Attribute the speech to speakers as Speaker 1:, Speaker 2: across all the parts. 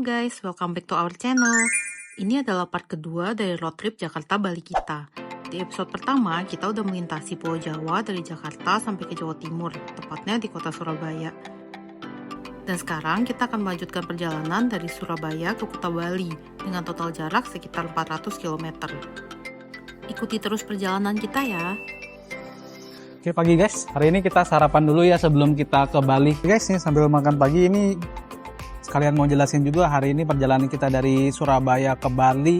Speaker 1: Halo guys, welcome back to our channel. Ini adalah part kedua dari road trip Jakarta-Bali kita. Di episode pertama, kita udah melintasi Pulau Jawa dari Jakarta sampai ke Jawa Timur, tepatnya di kota Surabaya. Dan sekarang kita akan melanjutkan perjalanan dari Surabaya ke Kuta Bali dengan total jarak sekitar 400 km. Ikuti terus perjalanan kita ya.
Speaker 2: Oke, pagi guys. Hari ini kita sarapan dulu ya sebelum kita ke Bali. Guys, ini sambil makan pagi ini sekalian mau jelasin juga hari ini perjalanan kita dari Surabaya ke Bali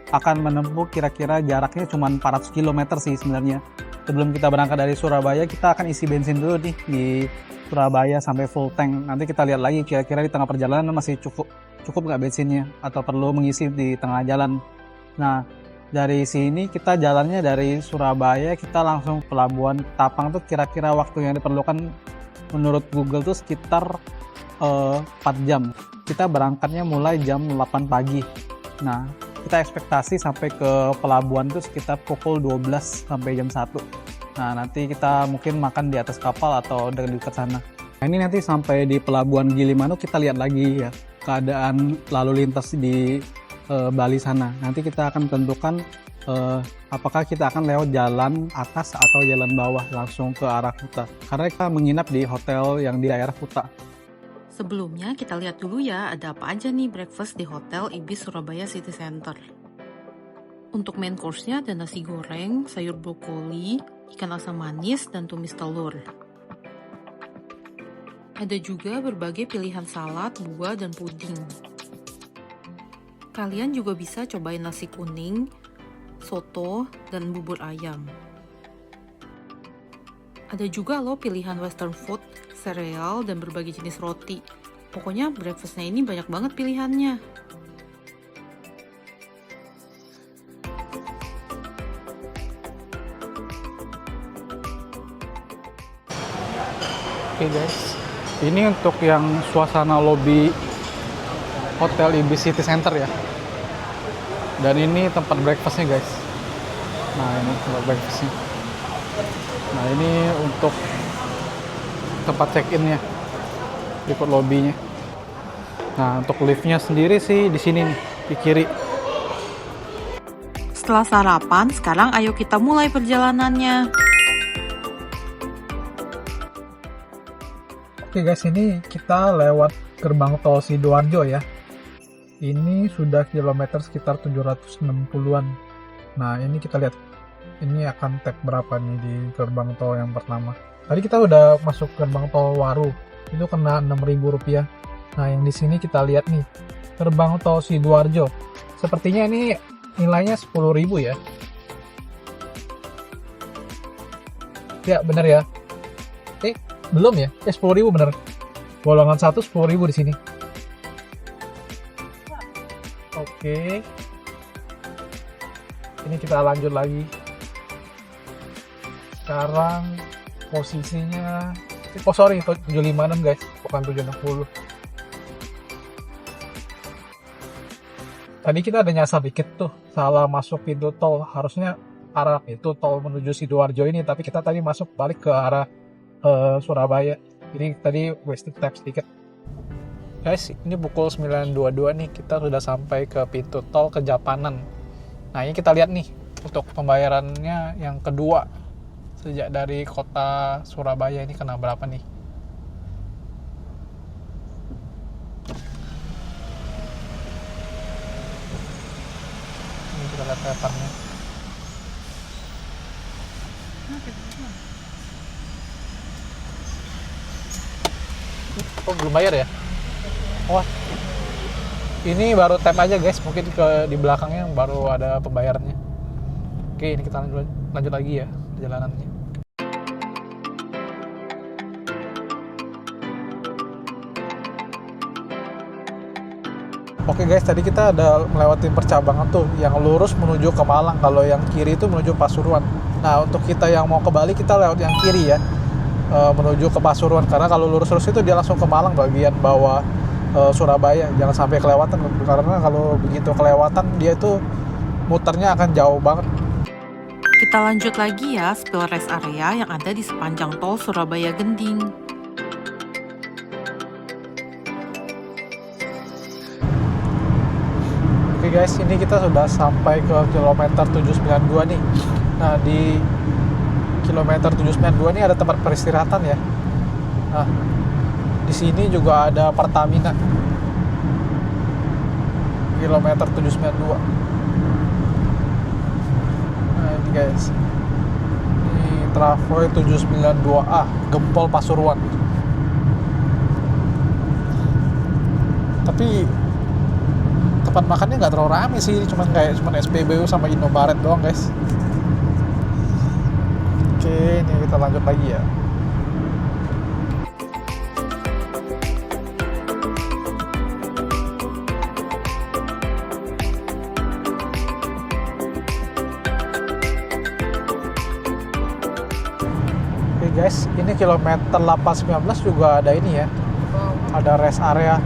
Speaker 2: akan menempuh kira-kira jaraknya cuma 400 km sih sebenarnya. Sebelum kita berangkat dari Surabaya, kita akan isi bensin dulu nih di Surabaya sampai full tank. Nanti kita lihat lagi kira-kira di tengah perjalanan masih cukup nggak bensinnya atau perlu mengisi di tengah jalan. Nah, dari sini kita jalannya dari Surabaya kita langsung pelabuhan Tapang tuh kira-kira waktu yang diperlukan menurut Google tuh sekitar 4 jam. Kita berangkatnya mulai jam 8 pagi. Nah, kita ekspektasi sampai ke pelabuhan tuh sekitar pukul 12 sampai jam 1. Nah, nanti kita mungkin makan di atas kapal atau dekat sana. Nah, ini nanti sampai di pelabuhan Gilimanuk kita lihat lagi ya keadaan lalu lintas di Bali sana. Nanti kita akan tentukan apakah kita akan lewat jalan atas atau jalan bawah langsung ke arah Kuta. Karena kita menginap di hotel yang di daerah Kuta.
Speaker 1: Sebelumnya kita lihat dulu ya ada apa aja nih breakfast di Hotel Ibis Surabaya City Center. Untuk main course-nya ada nasi goreng, sayur brokoli, ikan asam manis, dan tumis telur. Ada juga berbagai pilihan salad, buah, dan puding. Kalian juga bisa cobain nasi kuning, soto, dan bubur ayam. Ada juga loh pilihan western food, sereal, dan berbagai jenis roti. Pokoknya breakfast-nya ini banyak banget pilihannya.
Speaker 2: Oke guys, ini untuk yang suasana lobby Hotel Ibis City Center ya. Dan ini tempat breakfastnya guys. Nah, ini tempat breakfastnya. Nah, ini untuk tempat check-innya, ikut lobbynya. Nah, untuk liftnya sendiri sih di sini nih, di kiri.
Speaker 1: Setelah sarapan, sekarang ayo kita mulai perjalanannya.
Speaker 2: Oke guys, ini kita lewat gerbang tol Sidoarjo ya. Ini sudah kilometer sekitar 760-an. Nah, ini kita lihat. Ini akan tap berapa nih di gerbang tol yang pertama. Tadi kita udah masuk gerbang tol Waru. Itu kena Rp6.000. Nah, yang di sini kita lihat nih. Gerbang tol Sidoarjo. Sepertinya ini nilainya 10.000 ya. Ya, bener ya. Belum ya? 10.000 bener. Golongan 1 10.000 di sini. Oke. Ini kita lanjut lagi. Sekarang posisinya 756 guys, bukan 760. Tadi kita ada nyasar dikit tuh, salah masuk pintu tol. Harusnya arah itu tol menuju Sidoarjo ini, tapi kita tadi masuk balik ke arah Surabaya. Jadi tadi wasted time sedikit. Guys, ini pukul 9.22 nih, kita sudah sampai ke pintu tol Kejapanan. Nah, ini kita lihat nih untuk pembayarannya yang kedua. Sejak dari kota Surabaya ini kena berapa nih? Ini kita lihat papernya. Oh, belum bayar ya? Oh, ini baru tap aja guys, mungkin di belakangnya baru ada pembayarannya. Oke, ini kita lanjut lagi ya perjalanannya. Oke guys, tadi kita ada melewati percabangan tuh yang lurus menuju ke Malang, kalau yang kiri itu menuju Pasuruan. Nah, untuk kita yang mau ke Bali kita lewat yang kiri ya, menuju ke Pasuruan, karena kalau lurus-lurus itu dia langsung ke Malang bagian bawah Surabaya. Jangan sampai kelewatan, karena kalau begitu kelewatan dia itu muternya akan jauh banget.
Speaker 1: Kita lanjut lagi ya, spill rest area yang ada di sepanjang tol Surabaya Gending.
Speaker 2: Oke guys, ini kita sudah sampai ke kilometer 792 nih. Nah, di kilometer 792 ini ada tempat peristirahatan ya. Nah, di sini juga ada Pertamina. Kilometer 792. Nah, ini guys. Ini Travoy 792A, Gempol Pasuruan. Tapi tempat makannya nggak terlalu rame sih, cuman SPBU sama Indomaret doang guys. Oke, ini kita lanjut lagi ya. Oke guys, ini kilometer 819 juga ada ini ya, ada rest area.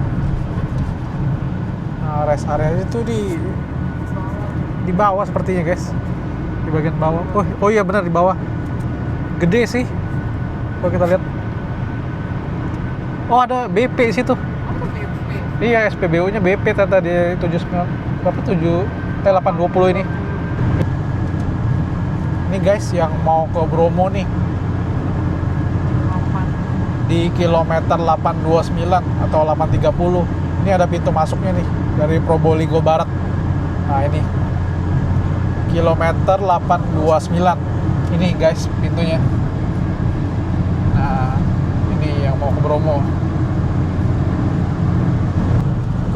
Speaker 2: Rest area itu di bawah sepertinya guys, di bagian bawah. Oh iya benar, di bawah. Gede sih kalau kita lihat. Oh, ada BP di situ. Iya, SPBU nya BP ternyata di 820 ini. Ini guys yang mau ke Bromo nih, di kilometer 829 atau 830. Ini ada pintu masuknya nih dari Probolinggo Barat. Nah, ini kilometer 829 ini guys pintunya. Nah, ini yang mau ke Bromo.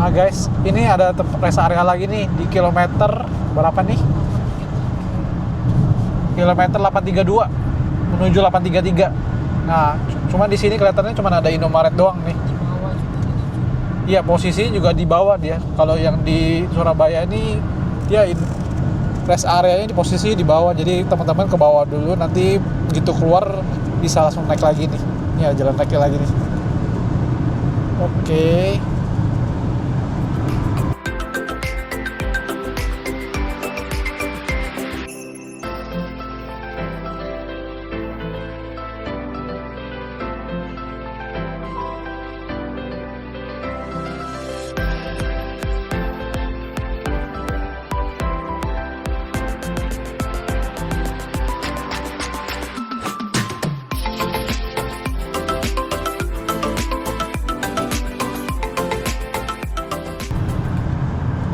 Speaker 2: Nah guys, ini ada rest area lagi nih di kilometer berapa nih? Kilometer 832 menuju 833. Nah, cuma di sini kelihatannya cuma ada Indomaret doang nih. Iya, posisinya juga di bawah dia. Kalau yang di Surabaya ini ya rest area ini posisi di bawah. Jadi teman-teman ke bawah dulu, nanti begitu keluar bisa langsung naik lagi nih. Ini ya jalan naik lagi nih. Oke.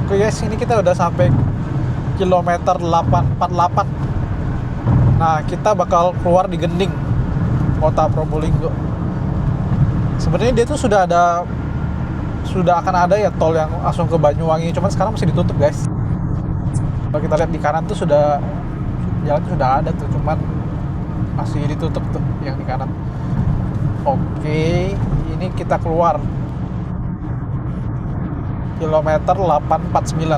Speaker 2: Oke guys, ini kita udah sampai kilometer 848. Nah, kita bakal keluar di Gending, kota Probolinggo. Sebenarnya dia tuh sudah akan ada ya tol yang langsung ke Banyuwangi, cuman sekarang masih ditutup guys. Kalau kita lihat di kanan tuh jalan sudah ada tuh, cuman masih ditutup tuh yang di kanan. Oke, ini kita keluar kilometer 849.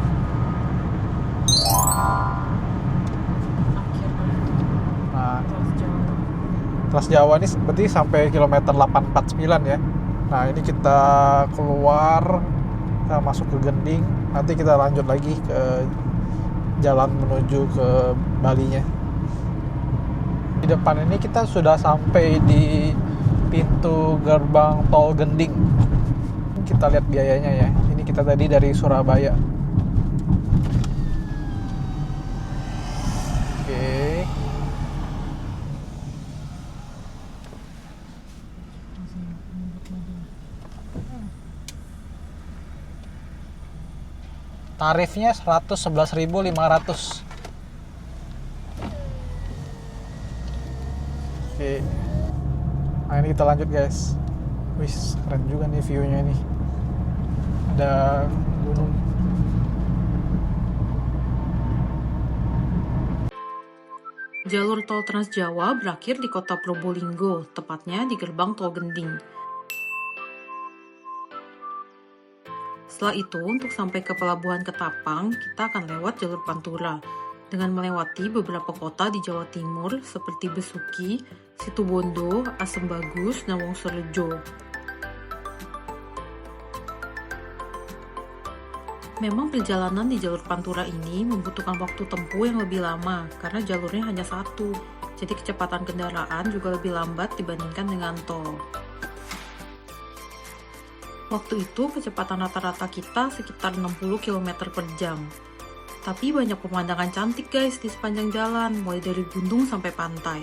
Speaker 2: Nah, Trans Jawa ini berarti sampai kilometer 849 ya. Nah, ini kita keluar, kita masuk ke Gending, nanti kita lanjut lagi ke jalan menuju ke Balinya. Di depan ini kita sudah sampai di pintu gerbang tol Gending. Kita lihat biayanya ya. Ini kita tadi dari Surabaya. Oke. Tarifnya 111.500. Oke. Nah, ini kita lanjut guys. Wis, keren juga nih view-nya nih. Ada gunung.
Speaker 1: Jalur tol Trans Jawa berakhir di kota Probolinggo, tepatnya di gerbang tol Gending. Setelah itu, untuk sampai ke pelabuhan Ketapang, kita akan lewat jalur Pantura, dengan melewati beberapa kota di Jawa Timur seperti Besuki, Situbondo, Asem Bagus, dan Wonosorejo. Memang perjalanan di jalur Pantura ini membutuhkan waktu tempuh yang lebih lama karena jalurnya hanya satu, jadi kecepatan kendaraan juga lebih lambat dibandingkan dengan tol. Waktu itu kecepatan rata-rata kita sekitar 60 km per jam. Tapi banyak pemandangan cantik guys di sepanjang jalan, mulai dari gunung sampai pantai.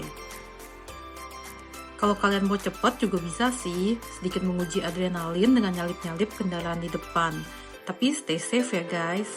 Speaker 1: Kalau kalian mau cepet juga bisa sih, sedikit menguji adrenalin dengan nyalip-nyalip kendaraan di depan. Tapi stay safe ya guys.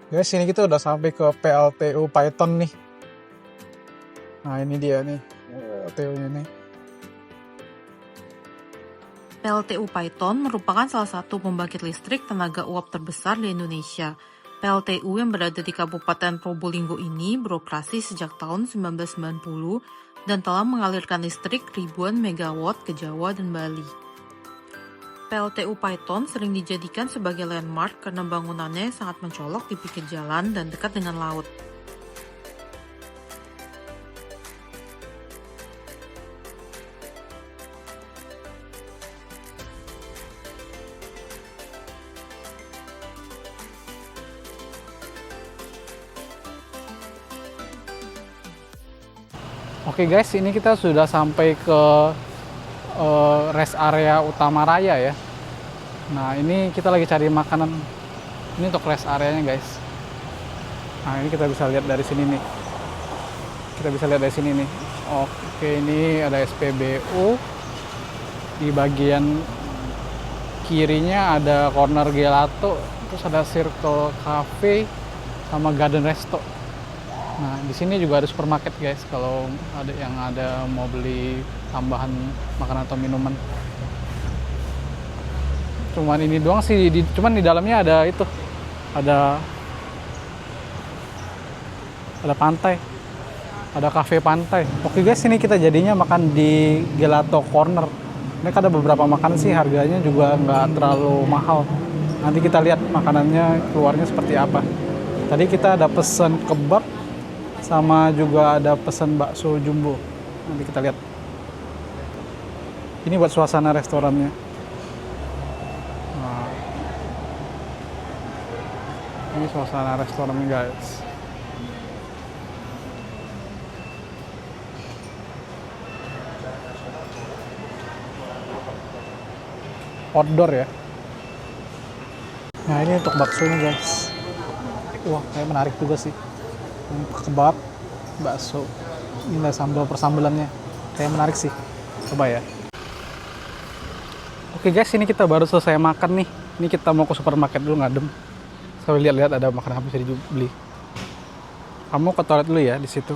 Speaker 2: Guys, ini kita udah sampai ke PLTU Python nih. Nah, ini dia nih, PLTU-nya nih.
Speaker 1: PLTU Python merupakan salah satu pembangkit listrik tenaga uap terbesar di Indonesia. PLTU yang berada di Kabupaten Probolinggo ini beroperasi sejak tahun 1990 dan telah mengalirkan listrik ribuan megawatt ke Jawa dan Bali. PLTU Python sering dijadikan sebagai landmark karena bangunannya sangat mencolok di pinggir jalan dan dekat dengan laut.
Speaker 2: Oke guys, ini kita sudah sampai ke rest area utama raya ya. Nah, ini kita lagi cari makanan. Ini untuk rest areanya guys. Nah, ini kita bisa lihat dari sini nih. Oke, ini ada SPBU. Di bagian kirinya ada corner gelato, terus ada Circle Cafe sama Garden Resto. Nah, di sini juga ada supermarket guys, kalau ada mau beli tambahan makanan atau minuman. Cuman ini doang sih, cuman di dalamnya ada itu, ada pantai, ada cafe pantai. Oke guys, ini kita jadinya makan di Gelato Corner. Ini ada beberapa makanan sih, harganya juga nggak terlalu mahal. Nanti kita lihat makanannya keluarnya seperti apa. Tadi kita ada pesan kebab, sama juga ada pesan bakso jumbo. Nanti kita lihat. Ini buat suasana restorannya. Nah, ini suasana restorannya guys. Outdoor ya. Nah, ini untuk baksonya guys. Wah, kayak menarik juga sih. Ini kebab, bakso. Ini ada sambal persambelannya. Kayak menarik sih. Coba ya. Oke guys, ini kita baru selesai makan nih. Ini kita mau ke supermarket dulu ngadem. Saya lihat-lihat ada makanan apa bisa dibeli. Kamu ke toilet dulu ya di situ.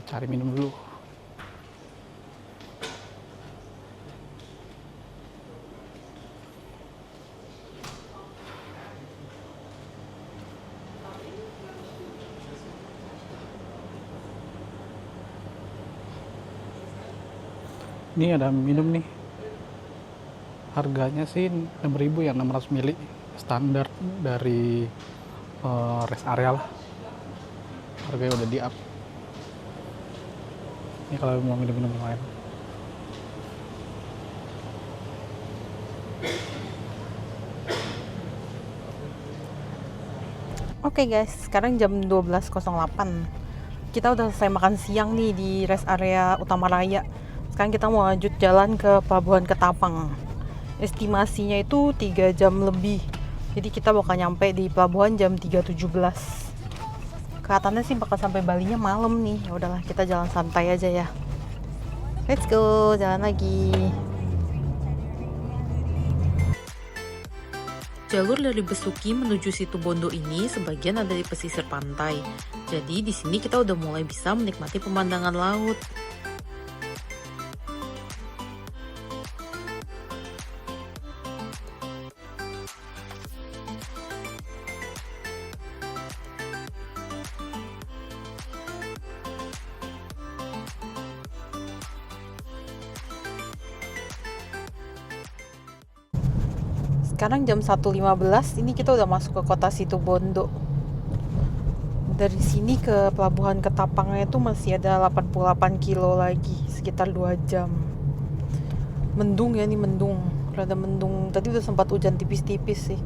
Speaker 2: Cari minum dulu. Ini ada minum nih. Harganya sih 6.000 ya, 600 mili standar dari rest area lah. Harganya udah di up. Ini kalau mau minum-minum yang lain.
Speaker 1: Oke guys, sekarang jam 12.08. Kita udah selesai makan siang nih di rest area Utama Raya. Sekarang kita mau lanjut jalan ke Pelabuhan Ketapang. Estimasinya itu 3 jam lebih. Jadi kita bakal nyampe di pelabuhan jam 3.17. Kelihatannya sih bakal sampai Balinya malam nih. Ya udahlah, kita jalan santai aja ya. Let's go, jalan lagi. Jalur dari Besuki menuju Situbondo ini sebagian ada di pesisir pantai. Jadi di sini kita udah mulai bisa menikmati pemandangan laut. Sekarang jam 1.15, ini kita udah masuk ke kota Situbondo. Dari sini ke Pelabuhan Ketapangnya itu masih ada 88 kilo lagi, sekitar 2 jam. Mendung ya, nih mendung, rada mendung. Tadi udah sempat hujan tipis-tipis sih.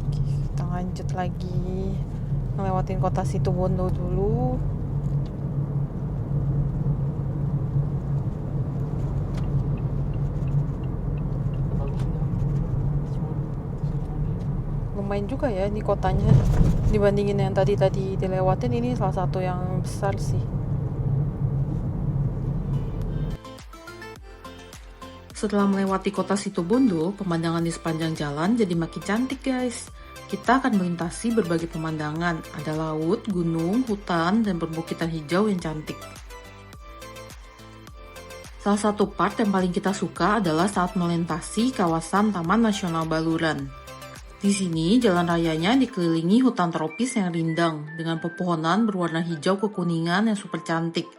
Speaker 1: Oke, kita lanjut lagi, ngelewatin kota Situbondo dulu. Lumayan juga ya ini kotanya, dibandingin yang tadi dilewatin. Ini salah satu yang besar sih. Setelah melewati kota Situbondo, pemandangan di sepanjang jalan jadi makin cantik guys. Kita akan melintasi berbagai pemandangan, ada laut, gunung, hutan, dan perbukitan hijau yang cantik. Salah satu part yang paling kita suka adalah saat melintasi kawasan Taman Nasional Baluran. Di sini, jalan rayanya dikelilingi hutan tropis yang rindang dengan pepohonan berwarna hijau kekuningan yang super cantik.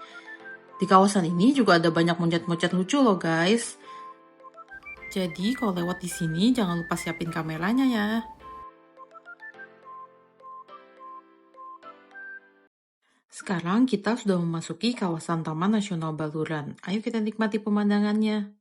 Speaker 1: Di kawasan ini juga ada banyak monyet-monyet lucu loh guys. Jadi kalau lewat di sini jangan lupa siapin kameranya ya. Sekarang kita sudah memasuki kawasan Taman Nasional Baluran. Ayo kita nikmati pemandangannya.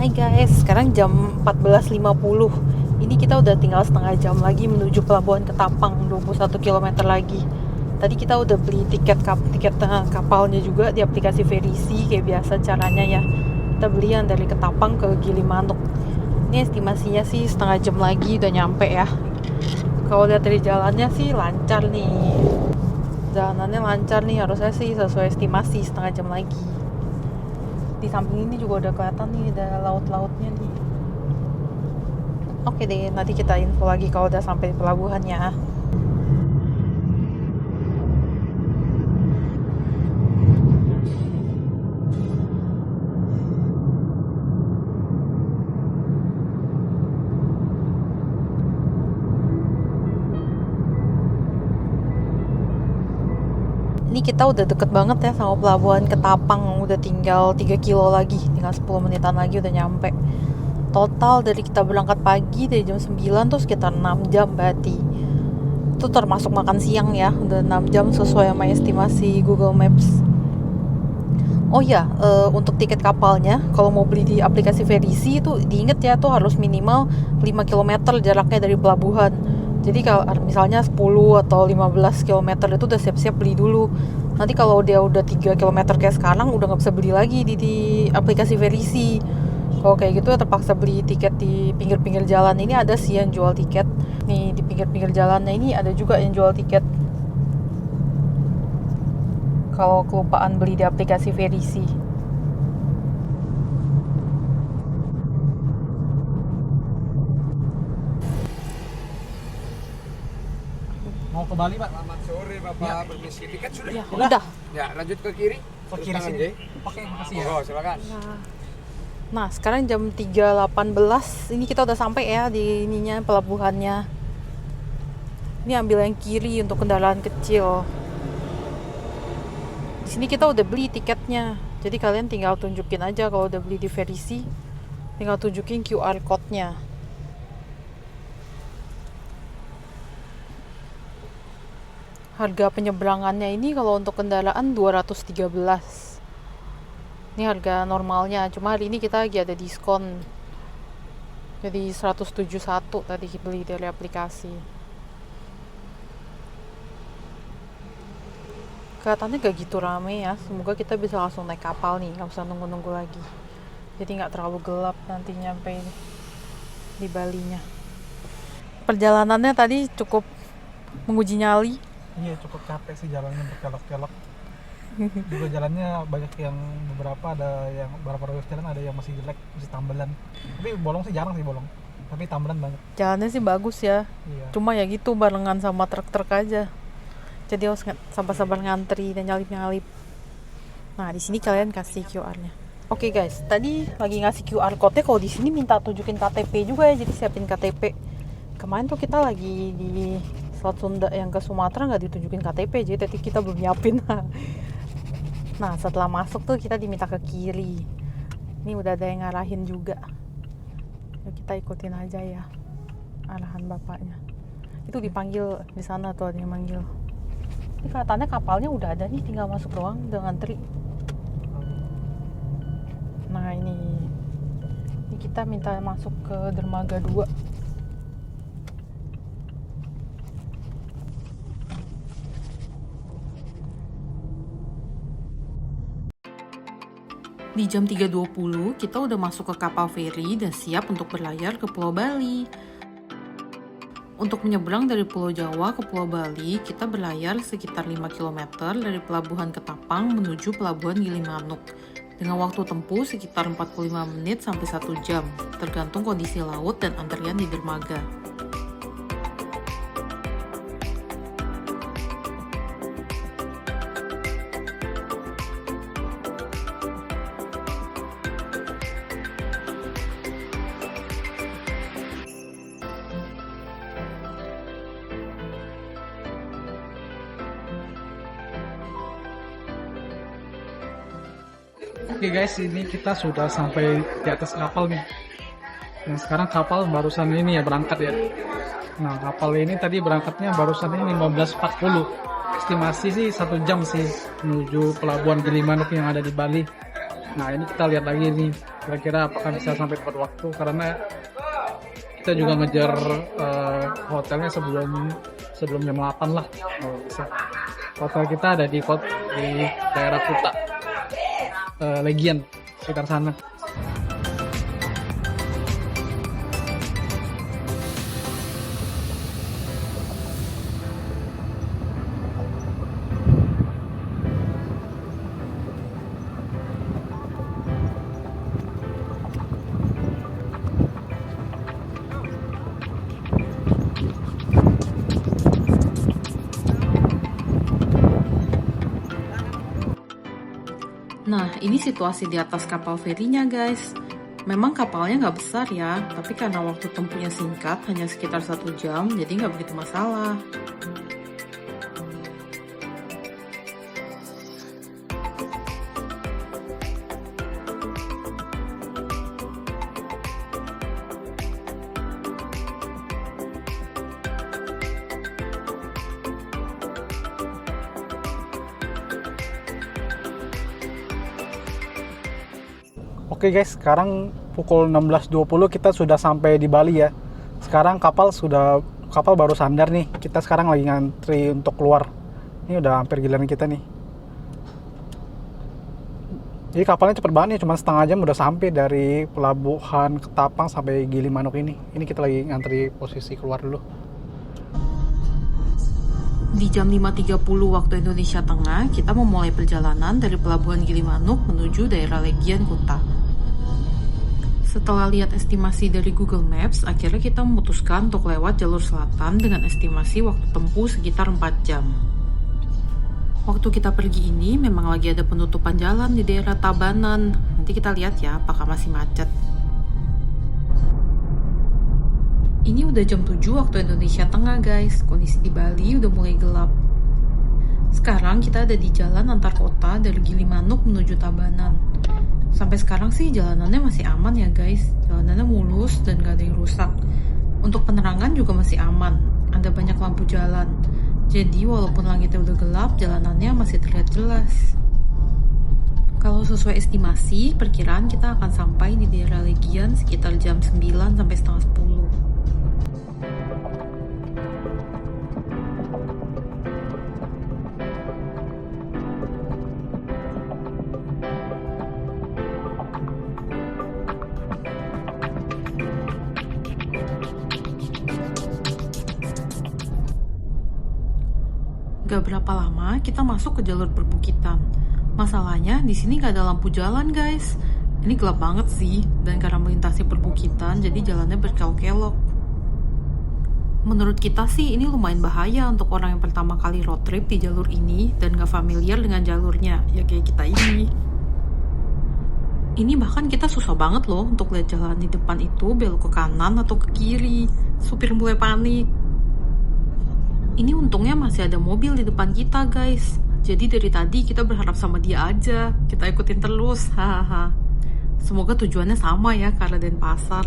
Speaker 1: Hai guys, sekarang jam 14.50. Ini kita udah tinggal setengah jam lagi menuju Pelabuhan Ketapang, 21 km lagi. Tadi kita udah beli tiket kapalnya juga di aplikasi Verisi kayak biasa caranya ya. Kita beli yang dari Ketapang ke Gilimanuk. Ini estimasinya sih setengah jam lagi udah nyampe ya. Kalau lihat dari jalannya sih lancar nih. perjalanannya lancar nih, harusnya sih sesuai estimasi setengah jam lagi. Di samping ini juga udah kelihatan nih, ada laut-lautnya nih. Oke deh, nanti kita info lagi kalau udah sampai di pelabuhannya. Ini kita udah deket banget ya sama pelabuhan Ketapang, udah tinggal 3 kilo lagi, tinggal 10 menitan lagi udah nyampe. Total dari kita berangkat pagi dari jam 9 tuh sekitar 6 jam berarti. Itu termasuk makan siang ya, udah 6 jam sesuai sama estimasi Google Maps. Oh ya, untuk tiket kapalnya, kalau mau beli di aplikasi Verisi itu diinget ya, tuh harus minimal 5 km jaraknya dari pelabuhan. Jadi kalau misalnya 10 atau 15 km itu udah siap-siap beli dulu. Nanti kalau dia udah 3 km kayak sekarang udah nggak bisa beli lagi di aplikasi Verisi. Kalau kayak gitu ya terpaksa beli tiket di pinggir-pinggir jalan. Ini ada sih yang jual tiket. Nih di pinggir-pinggir jalannya ini ada juga yang jual tiket. Kalau kelupaan beli di aplikasi Verisi.
Speaker 2: Mau ke Bali, Pak?
Speaker 3: Selamat sore, Bapak.
Speaker 2: Ya.
Speaker 3: Permisi. Tiket sudah?
Speaker 1: Ya, udah.
Speaker 3: Ya, lanjut ke kiri.
Speaker 2: Ke kiri
Speaker 3: Terus
Speaker 2: sini.
Speaker 3: tangan, Jay.
Speaker 2: Oke, makasih ya.
Speaker 3: Oh, silakan.
Speaker 1: Nah, sekarang jam 3.18. Ini kita udah sampai ya di ininya pelabuhannya. Ini ambil yang kiri untuk kendaraan kecil. Di sini kita udah beli tiketnya. Jadi kalian tinggal tunjukin aja kalau udah beli di Verisi. Tinggal tunjukin QR code-nya. Harga penyeberangannya ini kalau untuk kendaraan 213. Ini harga normalnya, cuma hari ini kita lagi ada diskon. Jadi 171 tadi beli dari aplikasi. Kelihatannya gak gitu rame ya. Semoga kita bisa langsung naik kapal nih, gak usah nunggu-nunggu lagi. Jadi gak terlalu gelap nanti nyampe di Balinya. Perjalanannya tadi cukup menguji nyali.
Speaker 2: Iya, cukup capek sih jalannya, berkelok-kelok. Juga jalannya banyak yang beberapa, ada yang beberapa ruas jalan ada yang masih jelek, masih tambelan. Tapi bolong sih jarang sih bolong. Tapi tambelan banyak.
Speaker 1: Jalannya sih bagus ya.
Speaker 2: Iya.
Speaker 1: Cuma ya gitu barengan sama truk-truk aja. Jadi harus sabar-sabar ngantri dan nyalip-nyalip. Nah, di sini kalian kasih QR-nya. Oke guys, tadi lagi ngasih QR code-nya, kalau di sini minta tunjukin KTP juga ya, jadi siapin KTP. Kemarin tuh kita lagi di Selat Sunda yang ke Sumatera nggak ditunjukin KTP, jadi tadi kita belum nyiapin. Nah, setelah masuk tuh kita diminta ke kiri. Ini udah ada yang ngarahin juga. Yuk kita ikutin aja ya arahan bapaknya. Itu dipanggil di sana tuh, ada yang manggil. Ini kelihatannya kapalnya udah ada nih, tinggal masuk doang, udah ngantri. Nah ini kita minta masuk ke dermaga 2. Di jam 3.20 kita udah masuk ke kapal feri dan siap untuk berlayar ke Pulau Bali. Untuk menyeberang dari Pulau Jawa ke Pulau Bali, kita berlayar sekitar 5 km dari Pelabuhan Ketapang menuju Pelabuhan Gilimanuk. Dengan waktu tempuh sekitar 45 menit sampai 1 jam, tergantung kondisi laut dan antrian di dermaga.
Speaker 2: Oke guys, ini kita sudah sampai di atas kapal nih. Dan sekarang kapal barusan ini ya berangkat ya. Nah, kapal ini tadi berangkatnya barusan ini 15.40. Estimasi sih 1 jam sih menuju Pelabuhan Gilimanuk yang ada di Bali. Nah, ini kita lihat lagi nih, kira-kira apakah bisa sampai tepat waktu, karena kita juga ngejar hotelnya sebelum jam 8 lah kalau bisa. Hotel kita ada di daerah Kuta, Legian, sekitar sana.
Speaker 1: Nah, ini situasi di atas kapal ferinya guys. Memang kapalnya nggak besar ya, tapi karena waktu tempuhnya singkat, hanya sekitar 1 jam, jadi nggak begitu masalah.
Speaker 2: Oke guys, sekarang pukul 16.20 kita sudah sampai di Bali ya. Sekarang kapal baru sandar nih. Kita sekarang lagi ngantri untuk keluar. Ini udah hampir giliran kita nih. Jadi kapalnya cepet banget nih, cuma setengah jam udah sampai dari pelabuhan Ketapang sampai Gilimanuk ini. Ini kita lagi ngantri posisi keluar dulu.
Speaker 1: Di jam 5.30 waktu Indonesia Tengah, kita memulai perjalanan dari pelabuhan Gilimanuk menuju daerah Legian Kuta. Setelah lihat estimasi dari Google Maps, akhirnya kita memutuskan untuk lewat jalur selatan dengan estimasi waktu tempuh sekitar 4 jam. Waktu kita pergi ini memang lagi ada penutupan jalan di daerah Tabanan. Nanti kita lihat ya apakah masih macet. Ini udah jam 7 waktu Indonesia Tengah guys. Kondisi di Bali udah mulai gelap. Sekarang kita ada di jalan antar kota dari Gilimanuk menuju Tabanan. Sampai sekarang sih jalanannya masih aman ya guys. Jalanannya mulus dan gak ada yang rusak. Untuk penerangan juga masih aman. Ada banyak lampu jalan. Jadi walaupun langitnya udah gelap, jalanannya masih terlihat jelas. Kalau sesuai estimasi, perkiraan kita akan sampai di daerah Legian sekitar jam 9 sampai setengah 10. Gak berapa lama kita masuk ke jalur perbukitan. Masalahnya di sini gak ada lampu jalan guys. Ini gelap banget sih, dan karena melintasi perbukitan jadi jalannya berkelok-kelok. Menurut kita sih ini lumayan bahaya untuk orang yang pertama kali road trip di jalur ini dan gak familiar dengan jalurnya, ya kayak kita ini. Ini bahkan kita susah banget loh untuk lihat jalan di depan itu belok ke kanan atau ke kiri. Supir mulai panik. Ini untungnya masih ada mobil di depan kita guys. Jadi dari tadi kita berharap sama dia aja. Kita ikutin terus. Hahaha. Semoga tujuannya sama ya, karena Denpasar.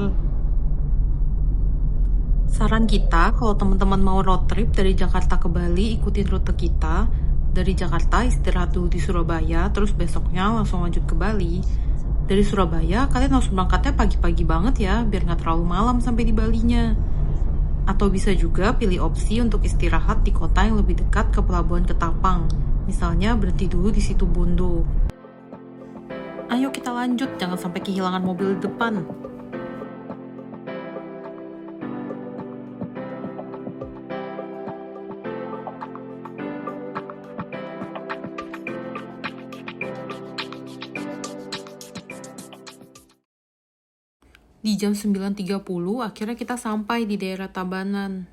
Speaker 1: Saran kita kalau teman-teman mau road trip dari Jakarta ke Bali, ikutin rute kita. Dari Jakarta istirahat dulu di Surabaya, terus besoknya langsung lanjut ke Bali. Dari Surabaya kalian harus berangkatnya pagi-pagi banget ya, biar nggak terlalu malam sampai di Balinya. Atau bisa juga pilih opsi untuk istirahat di kota yang lebih dekat ke pelabuhan Ketapang. Misalnya berhenti dulu di situ Bondo. Ayo kita lanjut, jangan sampai kehilangan mobil di depan. Di jam 9.30 akhirnya kita sampai di daerah Tabanan.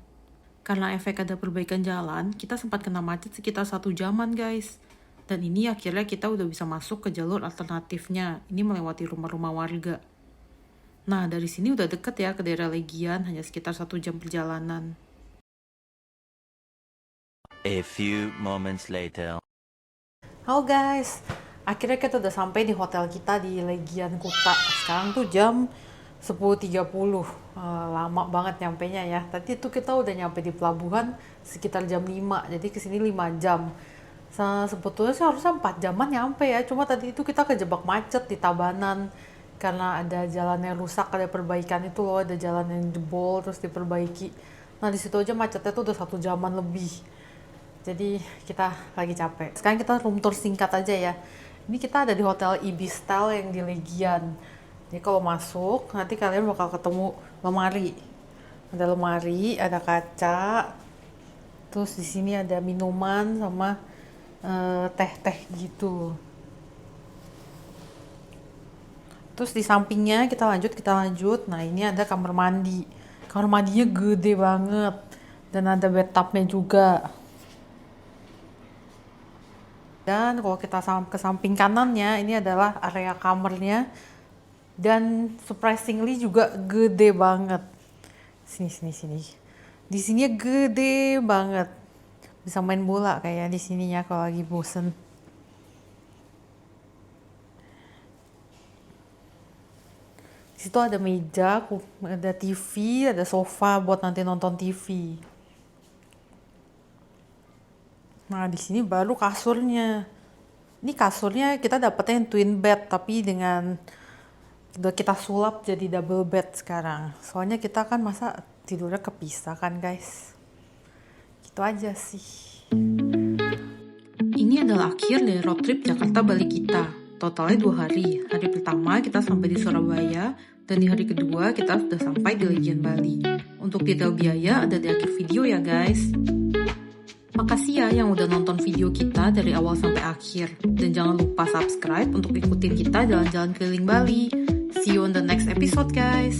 Speaker 1: Karena efek ada perbaikan jalan, kita sempat kena macet sekitar 1 jaman guys. Dan ini akhirnya kita udah bisa masuk ke jalur alternatifnya. Ini melewati rumah-rumah warga. Nah dari sini udah deket ya ke daerah Legian, hanya sekitar 1 jam perjalanan.
Speaker 4: A few moments later.
Speaker 1: Halo guys, akhirnya kita udah sampai di hotel kita di Legian Kuta. Sekarang tuh jam 10.30, lama banget nyampenya ya. Tadi itu kita udah nyampe di pelabuhan sekitar jam 5, jadi kesini 5 jam. Sebetulnya sih harusnya 4 jaman nyampe ya, cuma tadi itu kita kejebak macet di Tabanan. Karena ada jalan yang rusak, ada perbaikan itu loh, ada jalan yang jebol terus diperbaiki. Nah di situ aja macetnya tuh udah 1 jaman lebih. Jadi kita lagi capek. Sekarang kita room tour singkat aja ya. Ini kita ada di Hotel Ibistal yang di Legian. Jadi kalau masuk, nanti kalian bakal ketemu lemari. Ada lemari, ada kaca. Terus di sini ada minuman sama teh-teh gitu. Terus di sampingnya kita lanjut. Nah ini ada kamar mandi. Kamar mandinya gede banget. Dan ada bathtubnya juga. Dan kalau kita ke samping kanannya, ini adalah area kamarnya. Dan surprisingly juga gede banget. Sini. Di sini gede banget. Bisa main bola kayak di sininya kalau lagi bosen. Di situ ada meja, ada TV, ada sofa buat nanti nonton TV. Nah, di sini baru kasurnya. Ini kasurnya kita dapetnya yang twin bed, tapi dengan kita sulap jadi double bed sekarang. Soalnya kita kan masa tidurnya kepisah kan, guys. Gitu aja sih. Ini adalah akhir dari road trip Jakarta Bali kita. Totalnya 2 hari. Hari pertama kita sampai di Surabaya, dan di hari kedua kita sudah sampai di Legian Bali. Untuk detail biaya ada di akhir video ya guys. Makasih ya yang udah nonton video kita dari awal sampai akhir. Dan jangan lupa subscribe untuk ikutin kita jalan-jalan keliling Bali. See you on the next episode guys.